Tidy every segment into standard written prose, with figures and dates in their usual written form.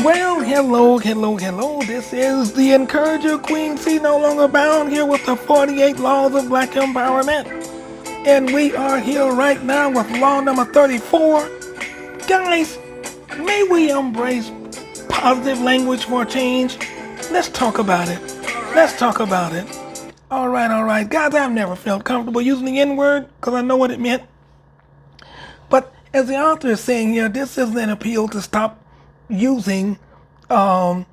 Well, hello. This is the Encourager, Queen C, no longer bound, here with the 48 Laws of Black Empowerment. And we are here right now with law number 34. Guys, may we embrace positive language for a change? Let's talk about it. All right. Guys, I've never felt comfortable using the N word because I know what it meant. But as the author is saying here, this isn't an appeal to stop using the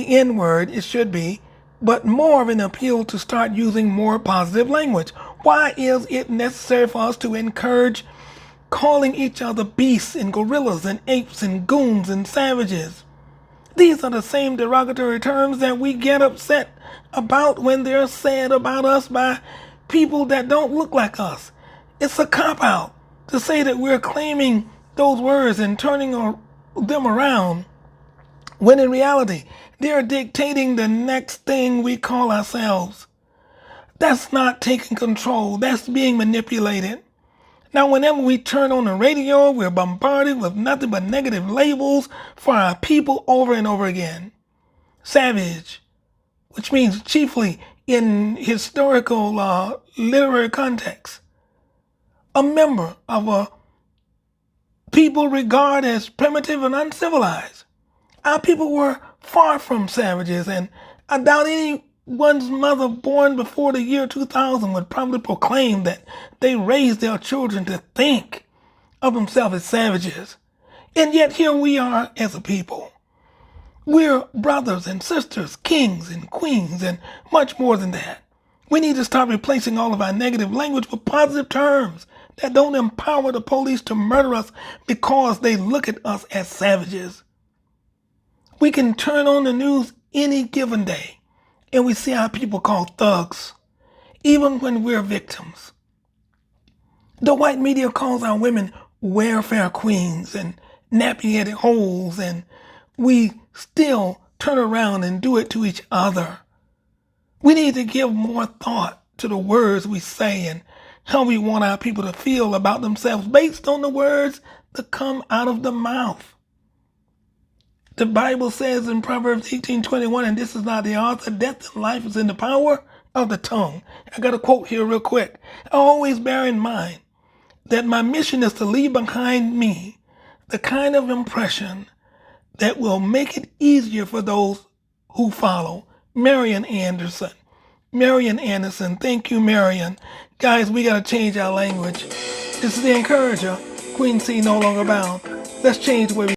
N word, it should be, but more of an appeal to start using more positive language. Why is it necessary for us to encourage calling each other beasts and gorillas and apes and goons and savages? These are the same derogatory terms that we get upset about when they're said about us by people that don't look like us. It's a cop-out to say that we're claiming those words and turning them around, when in reality, they're dictating the next thing we call ourselves. That's not taking control, that's being manipulated. Now, whenever we turn on the radio, we're bombarded with nothing but negative labels for our people over and over again. Savage, which means chiefly in historical literary context, a member of a people regarded as primitive and uncivilized. Our people were far from savages, and I doubt anyone's mother born before the year 2000 would probably proclaim that they raised their children to think of themselves as savages. And yet here we are as a people. We're brothers and sisters, kings and queens, and much more than that. We need to start replacing all of our negative language with positive terms that don't empower the police to murder us because they look at us as savages. We can turn on the news any given day and we see our people called thugs, even when we're victims. The white media calls our women welfare queens and nappy-headed hoes, and we still turn around and do it to each other. We need to give more thought to the words we say and how we want our people to feel about themselves based on the words that come out of the mouth. The Bible says in Proverbs 18:21, and this is not the author, death and life is in the power of the tongue. I got a quote here real quick. Always bear in mind that my mission is to leave behind me the kind of impression that will make it easier for those who follow. Marian Anderson. Thank you, Marian. Guys, we got to change our language. This is the Encourager. Queen C, no longer bound. Let's change the way we